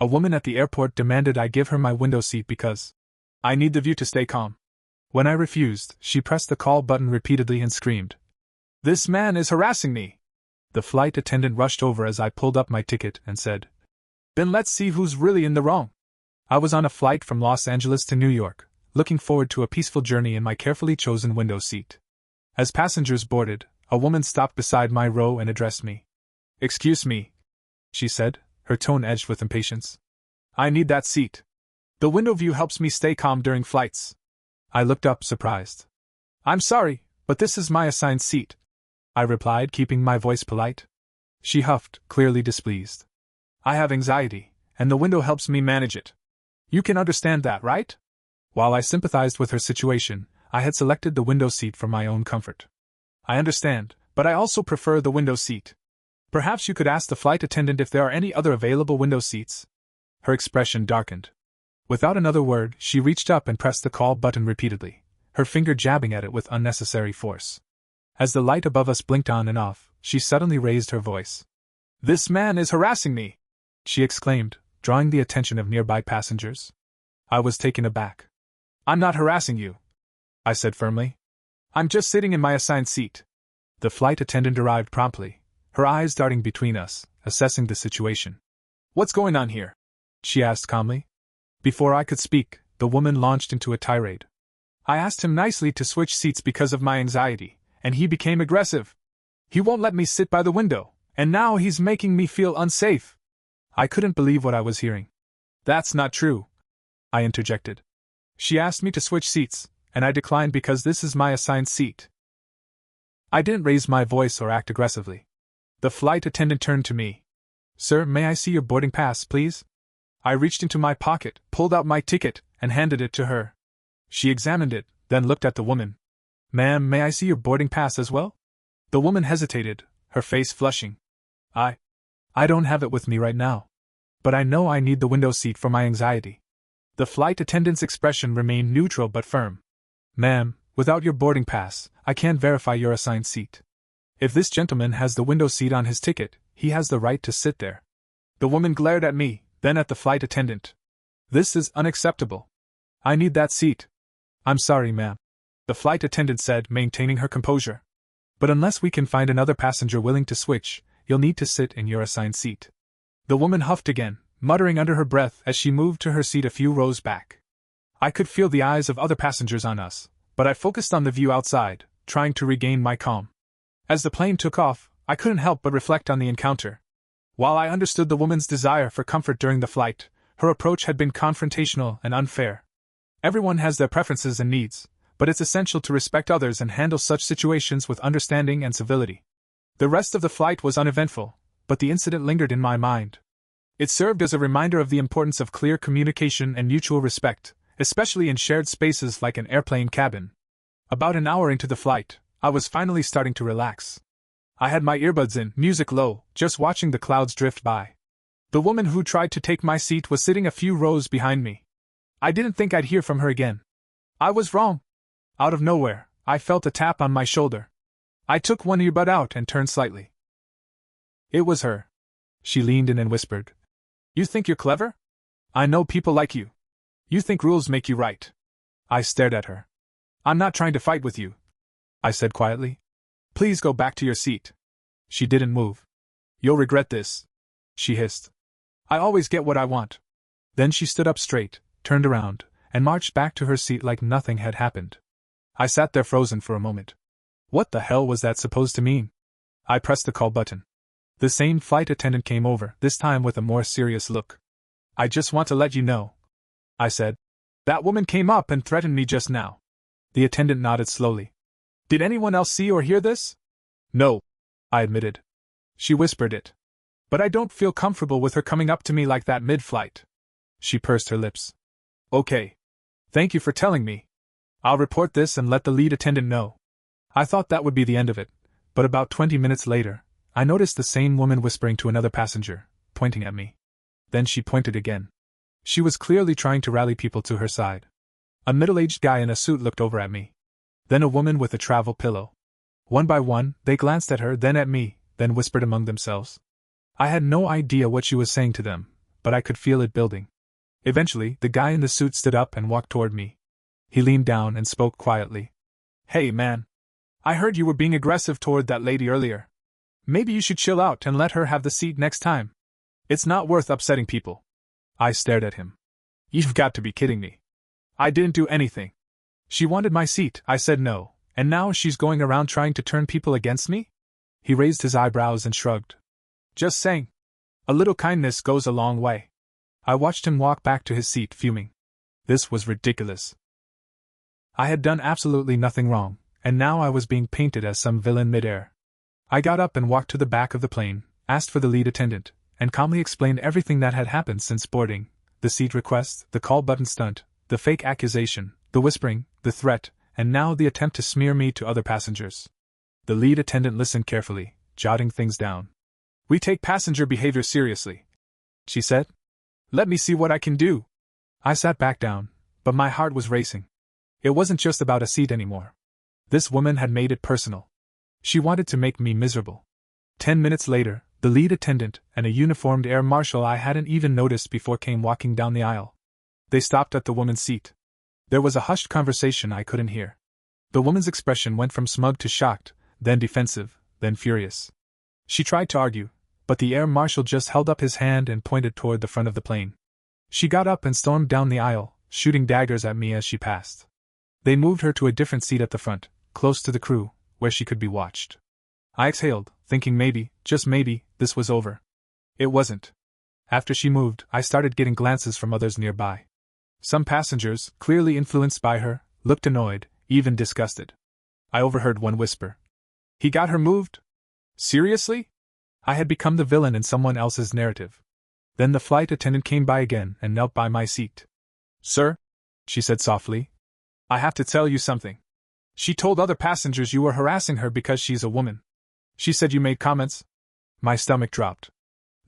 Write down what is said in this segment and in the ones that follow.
A woman at the airport demanded I give her my window seat because I need the view to stay calm. When I refused, she pressed the call button repeatedly and screamed, "This man is harassing me!" The flight attendant rushed over as I pulled up my ticket and said, "Then let's see who's really in the wrong." I was on a flight from Los Angeles to New York, looking forward to a peaceful journey in my carefully chosen window seat. As passengers boarded, a woman stopped beside my row and addressed me. "Excuse me," she said, her tone edged with impatience. "I need that seat. The window view helps me stay calm during flights." I looked up, surprised. "I'm sorry, but this is my assigned seat," I replied, keeping my voice polite. She huffed, clearly displeased. "I have anxiety, and the window helps me manage it. You can understand that, right?" While I sympathized with her situation, I had selected the window seat for my own comfort. "I understand, but I also prefer the window seat. Perhaps you could ask the flight attendant if there are any other available window seats." Her expression darkened. Without another word, she reached up and pressed the call button repeatedly, her finger jabbing at it with unnecessary force. As the light above us blinked on and off, she suddenly raised her voice. "This man is harassing me!" she exclaimed, drawing the attention of nearby passengers. I was taken aback. "I'm not harassing you," I said firmly. "I'm just sitting in my assigned seat." The flight attendant arrived promptly, her eyes darting between us, assessing the situation. "What's going on here?" she asked calmly. Before I could speak, the woman launched into a tirade. "I asked him nicely to switch seats because of my anxiety, and he became aggressive. He won't let me sit by the window, and now he's making me feel unsafe." I couldn't believe what I was hearing. "That's not true," I interjected. "She asked me to switch seats, and I declined because this is my assigned seat." I didn't raise my voice or act aggressively. The flight attendant turned to me. "Sir, may I see your boarding pass, please?" I reached into my pocket, pulled out my ticket, and handed it to her. She examined it, then looked at the woman. "Ma'am, may I see your boarding pass as well?" The woman hesitated, her face flushing. I don't have it with me right now. But I know I need the window seat for my anxiety." The flight attendant's expression remained neutral but firm. "Ma'am, without your boarding pass, I can't verify your assigned seat. If this gentleman has the window seat on his ticket, he has the right to sit there." The woman glared at me, then at the flight attendant. "This is unacceptable. I need that seat." "I'm sorry, ma'am," the flight attendant said, maintaining her composure. "But unless we can find another passenger willing to switch, you'll need to sit in your assigned seat." The woman huffed again, muttering under her breath as she moved to her seat a few rows back. I could feel the eyes of other passengers on us, but I focused on the view outside, trying to regain my calm. As the plane took off, I couldn't help but reflect on the encounter. While I understood the woman's desire for comfort during the flight, her approach had been confrontational and unfair. Everyone has their preferences and needs, but it's essential to respect others and handle such situations with understanding and civility. The rest of the flight was uneventful, but the incident lingered in my mind. It served as a reminder of the importance of clear communication and mutual respect, especially in shared spaces like an airplane cabin. About an hour into the flight, I was finally starting to relax. I had my earbuds in, music low, just watching the clouds drift by. The woman who tried to take my seat was sitting a few rows behind me. I didn't think I'd hear from her again. I was wrong. Out of nowhere, I felt a tap on my shoulder. I took one earbud out and turned slightly. It was her. She leaned in and whispered, "You think you're clever? I know people like you. You think rules make you right." I stared at her. "I'm not trying to fight with you," I said quietly. "Please go back to your seat." She didn't move. "You'll regret this," she hissed. "I always get what I want." Then she stood up straight, turned around, and marched back to her seat like nothing had happened. I sat there frozen for a moment. What the hell was that supposed to mean? I pressed the call button. The same flight attendant came over, this time with a more serious look. "I just want to let you know," I said. "That woman came up and threatened me just now." The attendant nodded slowly. "Did anyone else see or hear this?" "No," I admitted. "She whispered it. But I don't feel comfortable with her coming up to me like that mid-flight." She pursed her lips. "Okay. Thank you for telling me. I'll report this and let the lead attendant know." I thought that would be the end of it, but about 20 minutes later, I noticed the same woman whispering to another passenger, pointing at me. Then she pointed again. She was clearly trying to rally people to her side. A middle-aged guy in a suit looked over at me. Then a woman with a travel pillow. One by one, they glanced at her, then at me, then whispered among themselves. I had no idea what she was saying to them, but I could feel it building. Eventually, the guy in the suit stood up and walked toward me. He leaned down and spoke quietly. "Hey, man. I heard you were being aggressive toward that lady earlier. Maybe you should chill out and let her have the seat next time. It's not worth upsetting people." I stared at him. "You've got to be kidding me. I didn't do anything. She wanted my seat, I said no, and now she's going around trying to turn people against me?" He raised his eyebrows and shrugged. "Just saying. A little kindness goes a long way." I watched him walk back to his seat, fuming. This was ridiculous. I had done absolutely nothing wrong, and now I was being painted as some villain midair. I got up and walked to the back of the plane, asked for the lead attendant, and calmly explained everything that had happened since boarding: the seat request, the call button stunt, the fake accusation, the whispering, the threat, and now the attempt to smear me to other passengers. The lead attendant listened carefully, jotting things down. "We take passenger behavior seriously," she said. "Let me see what I can do." I sat back down, but my heart was racing. It wasn't just about a seat anymore. This woman had made it personal. She wanted to make me miserable. 10 minutes later, the lead attendant and a uniformed air marshal I hadn't even noticed before came walking down the aisle. They stopped at the woman's seat. There was a hushed conversation I couldn't hear. The woman's expression went from smug to shocked, then defensive, then furious. She tried to argue, but the air marshal just held up his hand and pointed toward the front of the plane. She got up and stormed down the aisle, shooting daggers at me as she passed. They moved her to a different seat at the front, close to the crew, where she could be watched. I exhaled, thinking maybe, just maybe, this was over. It wasn't. After she moved, I started getting glances from others nearby. Some passengers, clearly influenced by her, looked annoyed, even disgusted. I overheard one whisper. "He got her moved? Seriously?" I had become the villain in someone else's narrative. Then the flight attendant came by again and knelt by my seat. "Sir," she said softly, "I have to tell you something. She told other passengers you were harassing her because she's a woman. She said you made comments." My stomach dropped.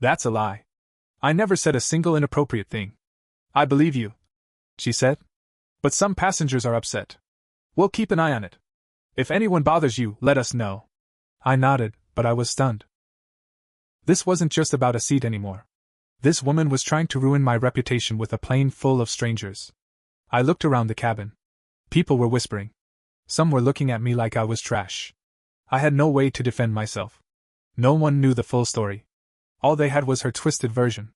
"That's a lie. I never said a single inappropriate thing." "I believe you," she said. "But some passengers are upset. We'll keep an eye on it. If anyone bothers you, let us know." I nodded, but I was stunned. This wasn't just about a seat anymore. This woman was trying to ruin my reputation with a plane full of strangers. I looked around the cabin. People were whispering. Some were looking at me like I was trash. I had no way to defend myself. No one knew the full story. All they had was her twisted version.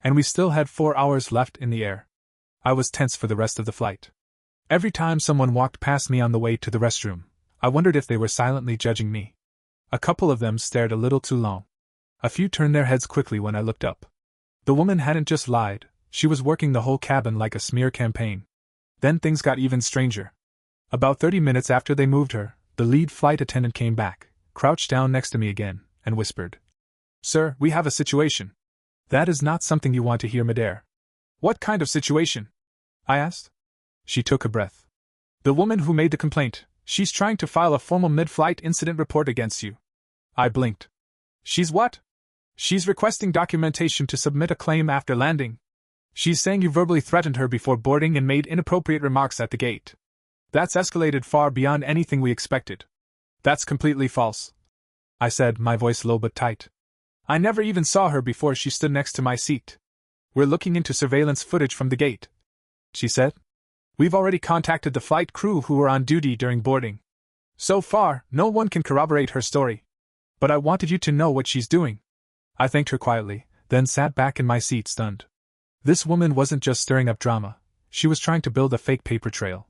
And we still had 4 hours left in the air. I was tense for the rest of the flight. Every time someone walked past me on the way to the restroom, I wondered if they were silently judging me. A couple of them stared a little too long. A few turned their heads quickly when I looked up. The woman hadn't just lied, she was working the whole cabin like a smear campaign. Then things got even stranger. About 30 minutes after they moved her, the lead flight attendant came back, crouched down next to me again, and whispered. "Sir, we have a situation." "That is not something you want to hear midair." "What kind of situation?" I asked. She took a breath. "The woman who made the complaint, she's trying to file a formal mid-flight incident report against you." I blinked. "She's what?" "She's requesting documentation to submit a claim after landing. She's saying you verbally threatened her before boarding and made inappropriate remarks at the gate. That's escalated far beyond anything we expected." "That's completely false," I said, my voice low but tight. "I never even saw her before she stood next to my seat." "We're looking into surveillance footage from the gate," she said. "We've already contacted the flight crew who were on duty during boarding. So far, no one can corroborate her story. But I wanted you to know what she's doing." I thanked her quietly, then sat back in my seat stunned. This woman wasn't just stirring up drama, she was trying to build a fake paper trail.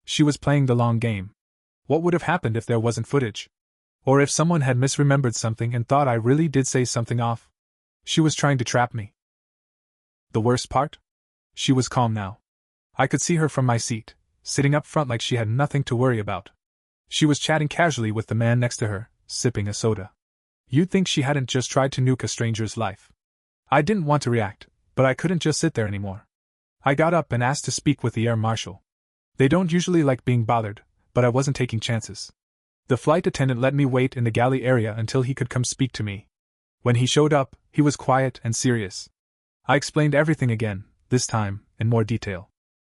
She was playing the long game. What would have happened if there wasn't footage? Or if someone had misremembered something and thought I really did say something off? She was trying to trap me. The worst part? She was calm now. I could see her from my seat, sitting up front like she had nothing to worry about. She was chatting casually with the man next to her, sipping a soda. You'd think she hadn't just tried to nuke a stranger's life. I didn't want to react, but I couldn't just sit there anymore. I got up and asked to speak with the air marshal. They don't usually like being bothered, but I wasn't taking chances. The flight attendant let me wait in the galley area until he could come speak to me. When he showed up, he was quiet and serious. I explained everything again, this time, in more detail.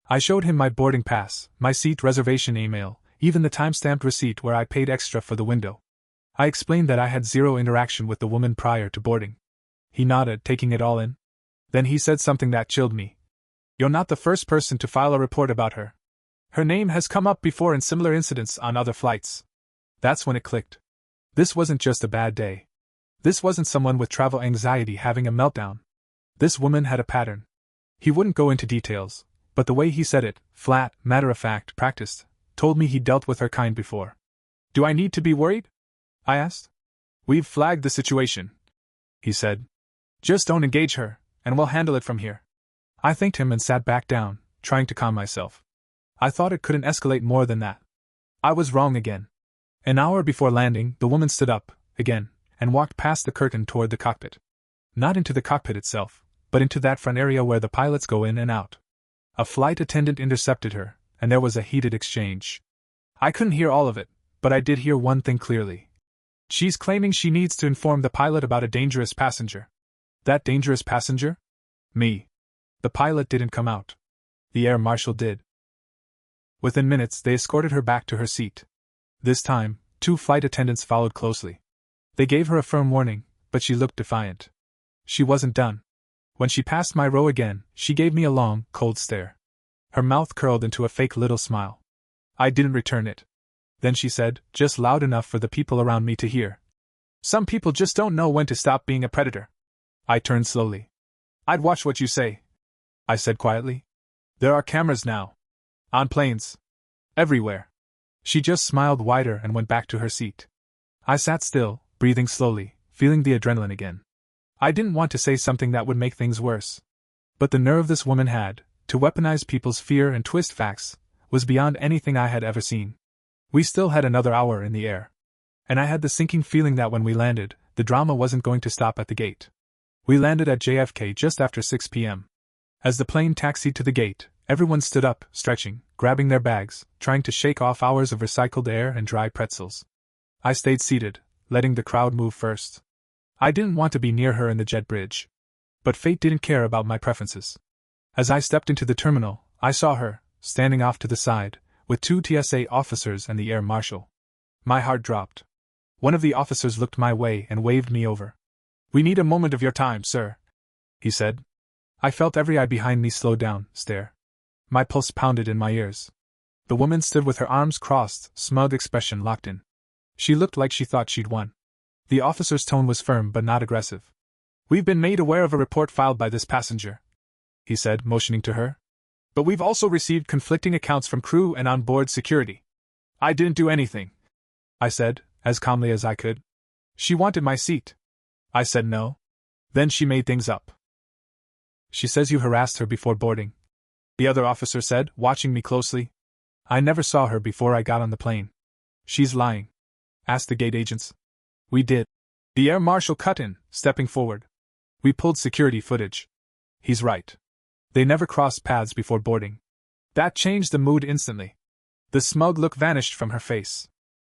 I showed him my boarding pass, my seat reservation email, even the time-stamped receipt where I paid extra for the window. I explained that I had zero interaction with the woman prior to boarding. He nodded, taking it all in. Then he said something that chilled me. "You're not the first person to file a report about her. Her name has come up before in similar incidents on other flights." That's when it clicked. This wasn't just a bad day. This wasn't someone with travel anxiety having a meltdown. This woman had a pattern. He wouldn't go into details, but the way he said it, flat, matter-of-fact, practiced, told me he'd dealt with her kind before. "Do I need to be worried?" I asked. "We've flagged the situation," he said. "Just don't engage her, and we'll handle it from here." I thanked him and sat back down, trying to calm myself. I thought it couldn't escalate more than that. I was wrong again. An hour before landing, the woman stood up, again, and walked past the curtain toward the cockpit. Not into the cockpit itself, but into that front area where the pilots go in and out. A flight attendant intercepted her, and there was a heated exchange. I couldn't hear all of it, but I did hear one thing clearly. She's claiming she needs to inform the pilot about a dangerous passenger. That dangerous passenger? Me. The pilot didn't come out. The air marshal did. Within minutes, they escorted her back to her seat. This time, 2 flight attendants followed closely. They gave her a firm warning, but she looked defiant. She wasn't done. When she passed my row again, she gave me a long, cold stare. Her mouth curled into a fake little smile. I didn't return it. Then she said, just loud enough for the people around me to hear, "Some people just don't know when to stop being a predator." I turned slowly. "I'd watch what you say," I said quietly. "There are cameras now. On planes. Everywhere." She just smiled wider and went back to her seat. I sat still, breathing slowly, feeling the adrenaline again. I didn't want to say something that would make things worse. But the nerve this woman had, to weaponize people's fear and twist facts, was beyond anything I had ever seen. We still had another hour in the air. And I had the sinking feeling that when we landed, the drama wasn't going to stop at the gate. We landed at JFK just after 6 p.m. As the plane taxied to the gate, everyone stood up, stretching, grabbing their bags, trying to shake off hours of recycled air and dry pretzels. I stayed seated, letting the crowd move first. I didn't want to be near her in the jet bridge. But fate didn't care about my preferences. As I stepped into the terminal, I saw her, standing off to the side, with 2 TSA officers and the air marshal. My heart dropped. One of the officers looked my way and waved me over. "We need a moment of your time, sir," he said. I felt every eye behind me slow down, stare. My pulse pounded in my ears. The woman stood with her arms crossed, smug expression locked in. She looked like she thought she'd won. The officer's tone was firm but not aggressive. "We've been made aware of a report filed by this passenger," he said, motioning to her. "But we've also received conflicting accounts from crew and on-board security." "I didn't do anything," I said, as calmly as I could. "She wanted my seat." I said no. Then she made things up. "She says you harassed her before boarding," the other officer said, watching me closely. "I never saw her before I got on the plane." "She's lying," asked the gate agents. "We did." The air marshal cut in, stepping forward. "We pulled security footage. He's right. They never crossed paths before boarding." That changed the mood instantly. The smug look vanished from her face.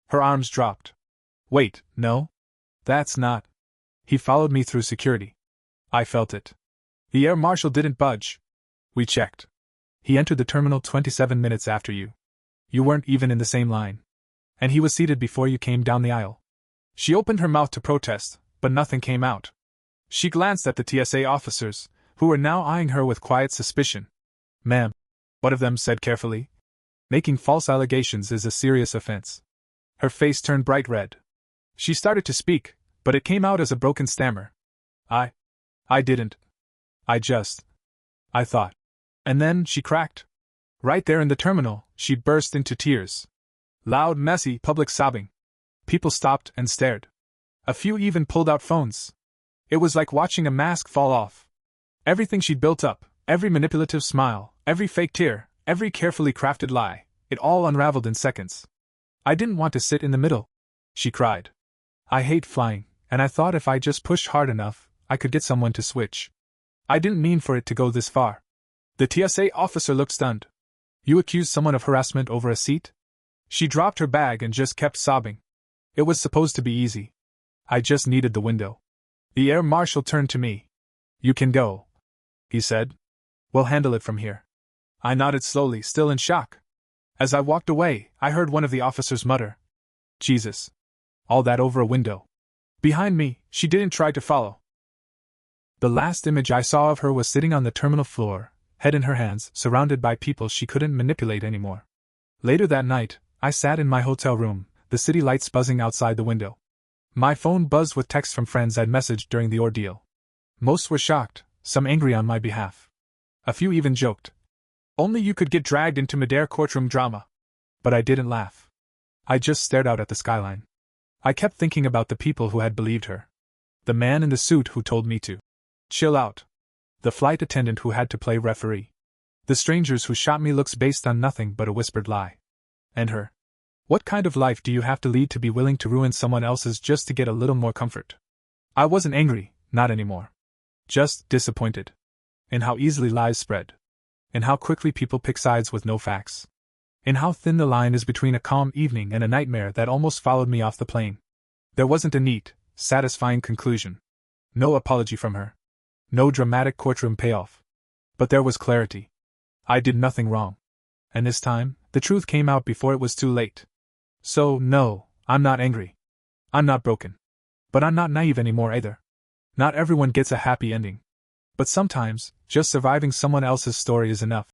Her arms dropped. "Wait, no? That's not..." He followed me through security. I felt it. The air marshal didn't budge. We checked. "He entered the terminal 27 minutes after you. You weren't even in the same line. And he was seated before you came down the aisle." She opened her mouth to protest, but nothing came out. She glanced at the TSA officers, who were now eyeing her with quiet suspicion. "Ma'am," one of them said carefully, "making false allegations is a serious offense." Her face turned bright red. She started to speak, but it came out as a broken stammer. I didn't. I thought. And then she cracked. Right there in the terminal, she burst into tears. Loud, messy, public sobbing. People stopped and stared. A few even pulled out phones. It was like watching a mask fall off. Everything she'd built up, every manipulative smile, every fake tear, every carefully crafted lie, it all unraveled in seconds. "I didn't want to sit in the middle," she cried. "I hate flying, and I thought if I just pushed hard enough, I could get someone to switch. I didn't mean for it to go this far." The TSA officer looked stunned. "You accused someone of harassment over a seat?" She dropped her bag and just kept sobbing. It was supposed to be easy. I just needed the window. The air marshal turned to me. "You can go," he said. "We'll handle it from here." I nodded slowly, still in shock. As I walked away, I heard one of the officers mutter, "Jesus. All that over a window." Behind me, she didn't try to follow. The last image I saw of her was sitting on the terminal floor, head in her hands, surrounded by people she couldn't manipulate anymore. Later that night, I sat in my hotel room, the city lights buzzing outside the window. My phone buzzed with texts from friends I'd messaged during the ordeal. Most were shocked, some angry on my behalf. A few even joked. Only you could get dragged into mid-air courtroom drama. But I didn't laugh. I just stared out at the skyline. I kept thinking about the people who had believed her. The man in the suit who told me to chill out. The flight attendant who had to play referee. The strangers who shot me looks based on nothing but a whispered lie. And her. What kind of life do you have to lead to be willing to ruin someone else's just to get a little more comfort? I wasn't angry, not anymore. Just disappointed. In how easily lies spread. In how quickly people pick sides with no facts. In how thin the line is between a calm evening and a nightmare that almost followed me off the plane. There wasn't a neat, satisfying conclusion. No apology from her. No dramatic courtroom payoff. But there was clarity. I did nothing wrong. And this time, the truth came out before it was too late. So, no, I'm not angry. I'm not broken. But I'm not naive anymore either. Not everyone gets a happy ending. But sometimes, just surviving someone else's story is enough.